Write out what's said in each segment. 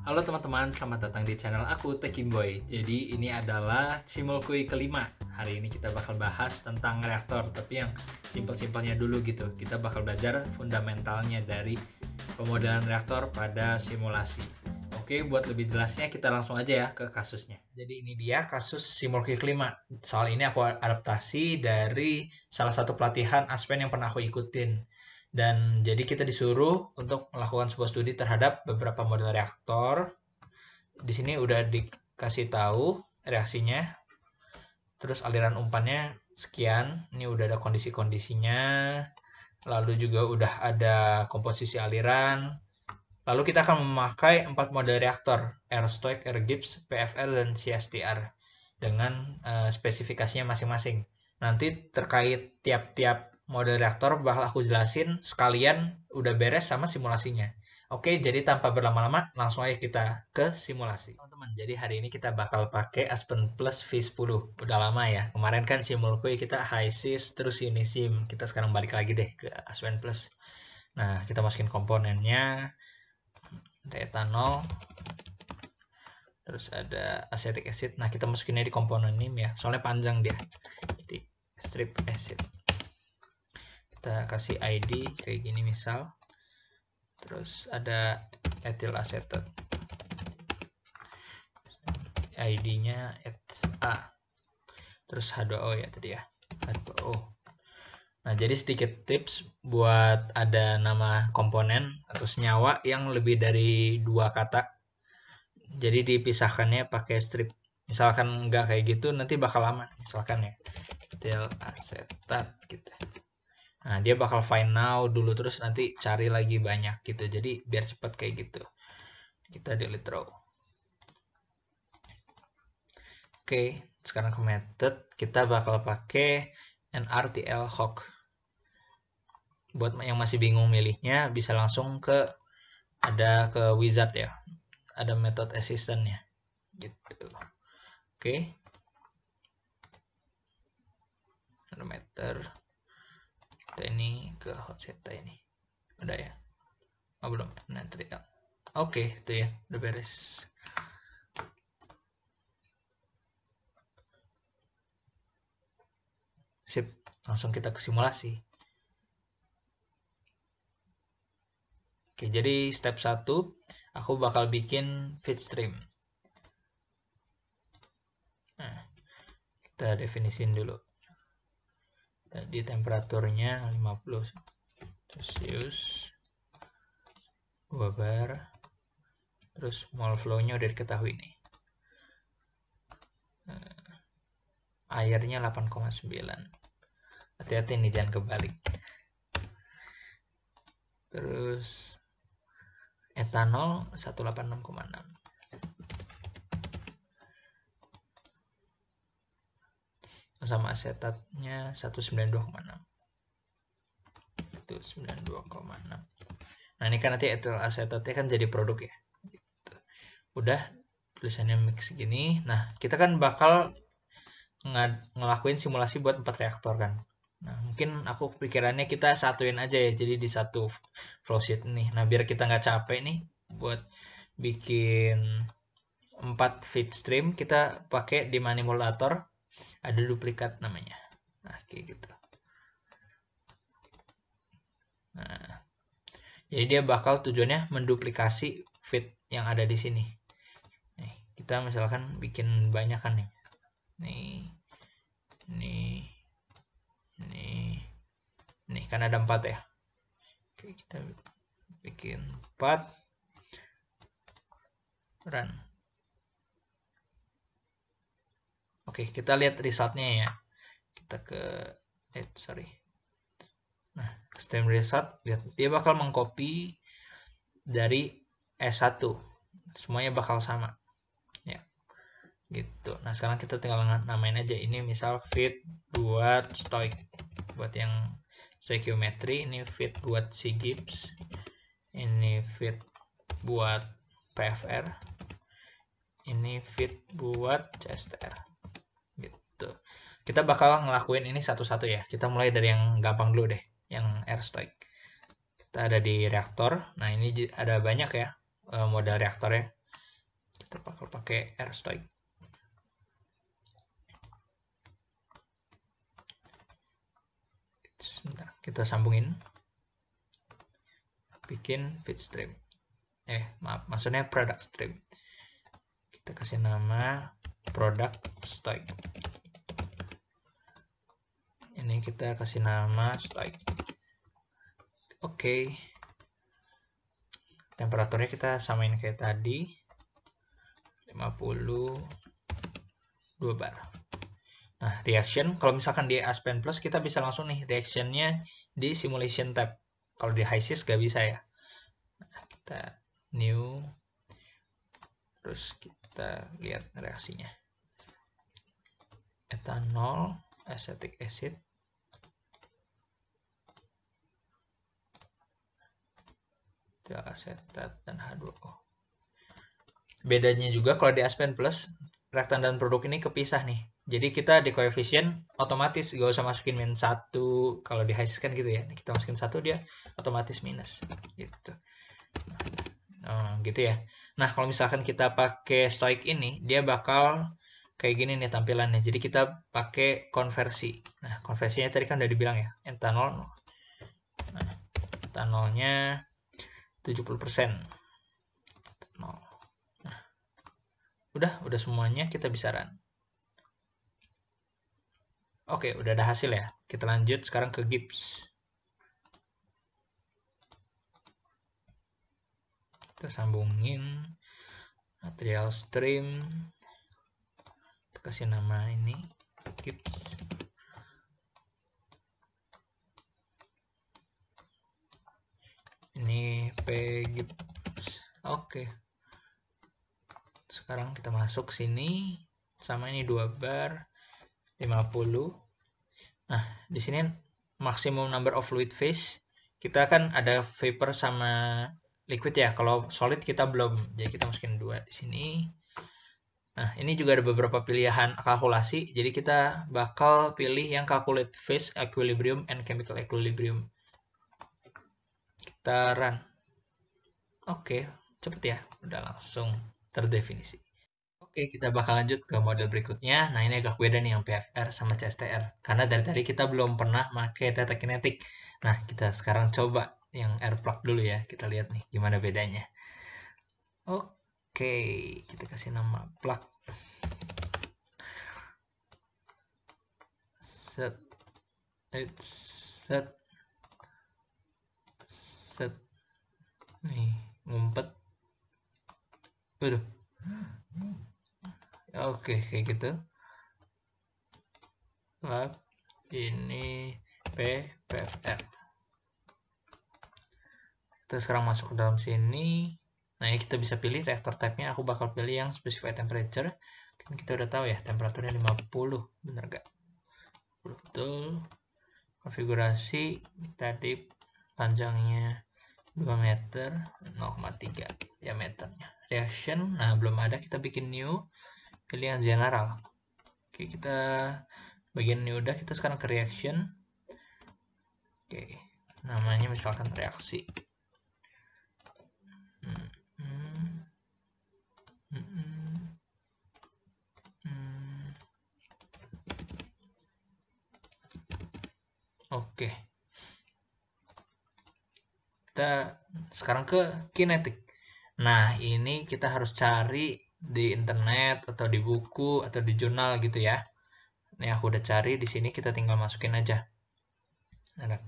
Halo teman-teman, selamat datang di channel aku Tekimboy. Jadi ini adalah Simulkui kelima. Hari ini kita bakal bahas tentang reaktor, tapi yang simpel-simpelnya dulu gitu. Kita bakal belajar fundamentalnya dari pemodelan reaktor pada simulasi. Oke, buat lebih jelasnya kita langsung aja ya ke kasusnya. Jadi ini dia kasus Simulkui kelima. Soal ini aku adaptasi dari salah satu pelatihan Aspen yang pernah aku ikutin. Dan jadi kita disuruh untuk melakukan sebuah studi terhadap beberapa model reaktor. Di sini udah dikasih tahu reaksinya. Terus aliran umpannya sekian. Ini udah ada kondisi-kondisinya. Lalu juga udah ada komposisi aliran. Lalu kita akan memakai 4 model reaktor, R-Stoich, R-Gibbs, PFR, dan CSTR dengan spesifikasinya masing-masing. Nanti terkait tiap-tiap model reaktor bakal aku jelasin sekalian udah beres sama simulasinya. Oke, jadi tanpa berlama-lama langsung aja kita ke simulasi. Teman-teman, jadi hari ini kita bakal pakai Aspen Plus V10. Udah lama ya. Kemarin kan Simulkui kita HiSys terus Unisim. Kita sekarang balik lagi deh ke Aspen Plus. Nah, kita masukin komponennya. Ada etanol. Terus ada acetic acid. Nah, kita masukinnya di komponen NIM ya. Soalnya panjang dia. Jadi strip acid. Kita kasih ID kayak gini misal. Terus ada ethyl acetate. ID-nya A. Terus H2O ya tadi ya. H2O. Nah, jadi sedikit tips buat ada nama komponen atau senyawa yang lebih dari 2 kata. Jadi dipisahkannya pakai strip. Misalkan nggak kayak gitu, nanti bakal lama. Misalkan ya, ethyl acetate gitu. Nah, dia bakal find now dulu, terus nanti cari lagi banyak gitu. Jadi biar cepat kayak gitu. Kita delete row. Oke, sekarang ke method. Kita bakal pakai NRTL Hoc. Buat yang masih bingung milihnya, bisa langsung ke wizard ya. Ada method assistant-nya. Gitu. Oke. Ada meter. Kita ini ke hot zeta ini. Udah ya? Oh, belum. NRTL. Oke, itu ya. Udah beres. Sip, langsung kita ke simulasi. Oke, jadi step 1, aku bakal bikin feed stream. Nah, kita definisin dulu. Jadi temperaturnya 50 Celsius, 2 bar. Terus mol flow-nya udah diketahui nih. Airnya 8,9. Hati-hati nih, jangan kebalik. Terus etanol 186,6. Sama asetatnya 192,6. Itu 92,6. Nah, ini kan nanti etil asetatnya kan jadi produk ya. Gitu. Udah tulisannya mix gini. Nah, kita kan bakal ngelakuin simulasi buat 4 reaktor kan. Nah, mungkin aku pikirannya kita satuin aja ya, jadi di satu flowsheet nih. Nah, biar kita nggak capek nih buat bikin 4 feed stream, kita pakai di manipulator ada duplikat namanya. Nah, kayak gitu. Nah, jadi dia bakal tujuannya menduplikasi feed yang ada di sini. Nih, kita misalkan bikin banyak kan nih. Nih kan ada 4 ya. Oke, kita bikin 4. Run. Oke, kita lihat resultnya ya. Kita ke Nah, stream result, lihat dia bakal mengcopy dari S1. Semuanya bakal sama. Ya. Gitu. Nah, sekarang kita tinggal namain aja ini misal feed buat Stoich. Buat yang stoichiometry, ini feed buat C-Gibbs. Ini feed buat PFR. Ini feed buat CSTR. Gitu. Kita bakal ngelakuin ini satu-satu ya. Kita mulai dari yang gampang dulu deh, yang R-Stoich. Kita ada di reaktor. Nah, ini ada banyak ya model reaktornya. kita bakal pakai R stoik. Sebentar, kita sambungin, bikin feed stream. Maaf, maksudnya product stream. Kita kasih nama product stoik. Ini kita kasih nama stoik. Oke. Temperaturnya kita samain kayak tadi. 52 bar. Nah, reaction, kalau misalkan di Aspen Plus, kita bisa langsung nih reactionnya di Simulation tab. Kalau di HYSYS gak bisa ya. Nah, kita new, terus kita lihat reaksinya. Etanol, acetic acid, asetat, dan H2O. Bedanya juga kalau di Aspen Plus, reaktan dan produk ini kepisah nih. Jadi kita di koefisien otomatis gak usah masukin min 1. Kalau di HYSYS kan gitu ya. Kita masukin 1, dia otomatis minus gitu. Gitu ya. Nah, kalau misalkan kita pakai stoik ini, dia bakal kayak gini nih tampilannya. Jadi kita pakai konversi. Nah, konversinya tadi kan udah dibilang ya, etanol. Nah, etanolnya 70%. Nah, udah semuanya, kita bisa run. Oke, udah ada hasil ya. Kita lanjut sekarang ke Gibbs. Kita sambungin material stream. Kita kasih nama ini Gibbs. Ini P Gibbs. Oke. Sekarang kita masuk sini, sama ini 2 bar 50. Nah, di sini maximum number of fluid phase. Kita kan ada vapor sama liquid ya. Kalau solid kita belum. Jadi kita masukin 2 di sini. Nah, ini juga ada beberapa pilihan kalkulasi. Jadi kita bakal pilih yang calculate phase equilibrium and chemical equilibrium. Kita run. Oke, cepet ya. Udah langsung terdefinisi. Oke, kita bakal lanjut ke model berikutnya. Nah, ini agak beda nih yang PFR sama CSTR. Karena dari tadi kita belum pernah pakai data kinetik. Nah, kita sekarang coba yang air plug dulu ya. Kita lihat nih gimana bedanya. Oke, kita kasih nama plug. Set. Nih, ngumpet. Waduh. Oke, kayak gitu. Lab ini PFR. Kita sekarang masuk ke dalam sini. Nah, ya kita bisa pilih reaktor type-nya. Aku bakal pilih yang specify temperature. Kan kita udah tahu ya, temperaturnya 50. Bener gak? Betul. Konfigurasi tadi panjangnya 2 meter, 0,3 diameternya. Reaction, nah belum ada, kita bikin new. Pilih yang general. Oke, kita bagian ini udah, kita sekarang ke reaction. Oke, namanya misalkan reaksi. Oke, kita sekarang ke kinetik. Nah, ini kita harus cari di internet atau di buku atau di jurnal gitu ya. Ini aku udah cari, di sini kita tinggal masukin aja. Ada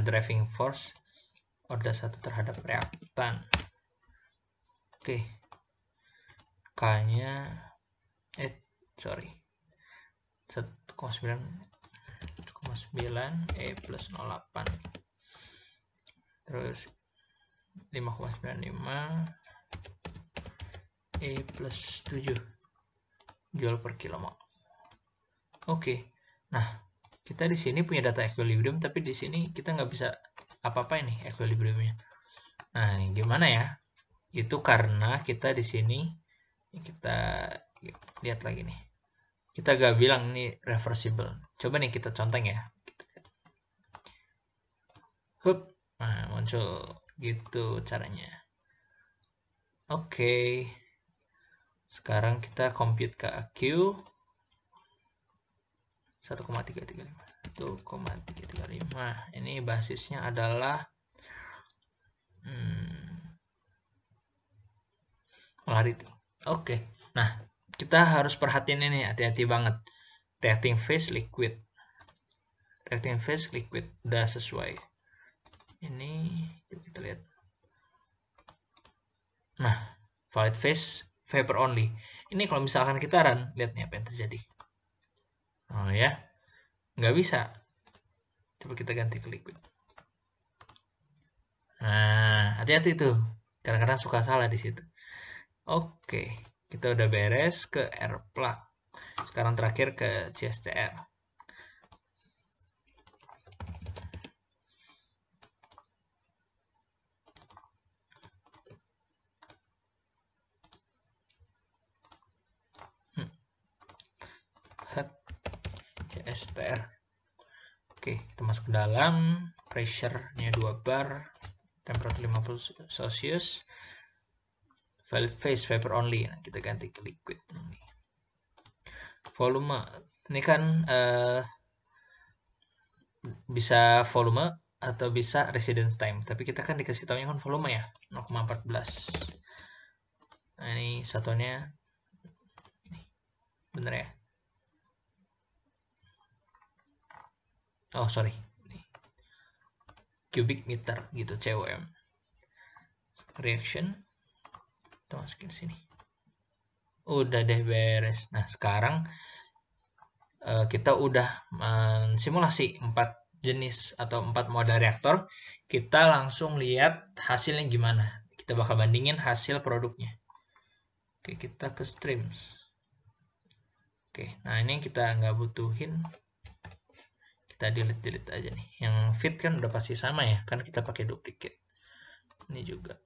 driving force order 1 terhadap reaktan. Oke. K-nya 1,9 E plus 0,8. Terus 5,95 E plus 7 joule per kilomol. Oke. Nah, kita di sini punya data equilibrium, tapi di sini kita nggak bisa apa-apa ini equilibriumnya. Nah, ini gimana ya? Itu karena kita di sini, kita lihat lagi nih. Kita nggak bilang ini reversible. Coba nih kita conteng ya. Hup. Nah, muncul gitu caranya. Oke. Sekarang kita compute KQ 1,335. 1,335. Ini basisnya adalah polarity. Oke. Nah, kita harus perhatiin ini, hati-hati banget. Reacting phase liquid. Reacting phase liquid udah sesuai. Ini kita lihat. Nah, valid phase vapor only. Ini kalau misalkan kita run, lihat nih apa yang terjadi. Oh ya, nggak bisa. Coba kita ganti ke liquid. Nah, hati-hati tuh. Kadang-kadang suka salah di situ. Oke, kita udah beres ke air plug. Sekarang terakhir ke CSTR. CSTR. Oke, kita masuk ke dalam. Pressure-nya 2 bar. Temperatur 50 Celsius. Valid phase vapor only. Nah, kita ganti ke liquid. Volume. Ini kan bisa volume atau bisa residence time. Tapi kita kan dikasih tahunya kan volume ya. 0,14. Nah, ini satuannya. Bener ya? Oh, sorry. Cubic meter gitu, COM. Reaction. Kita masukin sini. Udah deh beres. Nah, sekarang kita udah mensimulasi 4 jenis atau 4 model reaktor. Kita langsung lihat hasilnya gimana. Kita bakal bandingin hasil produknya. Oke, kita ke streams. Oke, nah ini yang kita nggak butuhin. Kita delete aja nih. Yang fit kan udah pasti sama ya, kan kita pakai duplicate. Ini juga.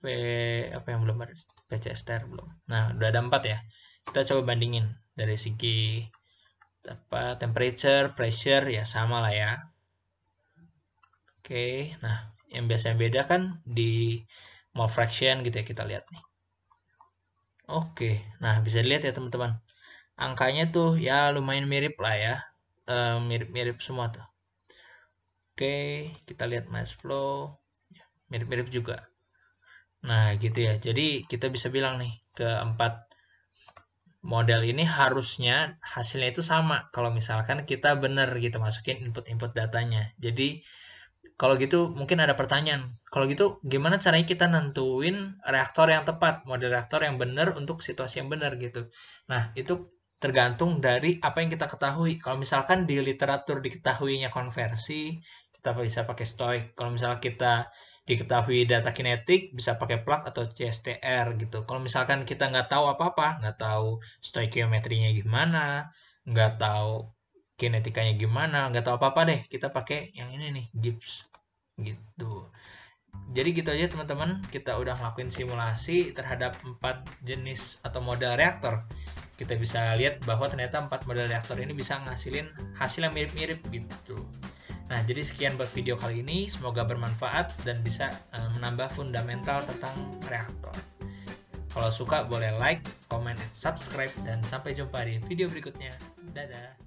Apa yang belum ada? PCSTR belum. Nah, udah ada 4 ya. Kita coba bandingin dari segi temperature, pressure ya sama lah ya. Oke, nah yang biasanya beda kan di mole fraction gitu ya, kita lihat nih. Oke, nah bisa dilihat ya teman-teman. Angkanya tuh ya lumayan mirip lah ya. Mirip-mirip semua tuh. Oke, kita lihat mass flow. Mirip-mirip juga. Nah, gitu ya. Jadi, kita bisa bilang nih, ke 4 model ini harusnya hasilnya itu sama. Kalau misalkan kita bener gitu, masukin input-input datanya. Jadi, kalau gitu mungkin ada pertanyaan. Kalau gitu, gimana caranya kita nentuin reaktor yang tepat, model reaktor yang bener untuk situasi yang bener gitu. Nah, itu tergantung dari apa yang kita ketahui. Kalau misalkan di literatur diketahuinya konversi, kita bisa pakai stoik. Kalau misalnya kita diketahui data kinetik, bisa pakai plug atau CSTR gitu. Kalau misalkan kita nggak tahu apa-apa, nggak tahu stoikiometrinya gimana, nggak tahu kinetikanya gimana, nggak tahu apa-apa deh, kita pakai yang ini nih, Gibbs gitu. Jadi gitu aja teman-teman, kita udah ngelakuin simulasi terhadap 4 jenis atau model reaktor. Kita bisa lihat bahwa ternyata 4 model reaktor ini bisa ngasilin hasil yang mirip-mirip gitu. Nah, jadi sekian buat video kali ini. Semoga bermanfaat dan bisa menambah fundamental tentang reaktor. Kalau suka boleh like, comment, dan subscribe. Dan sampai jumpa di video berikutnya. Dadah!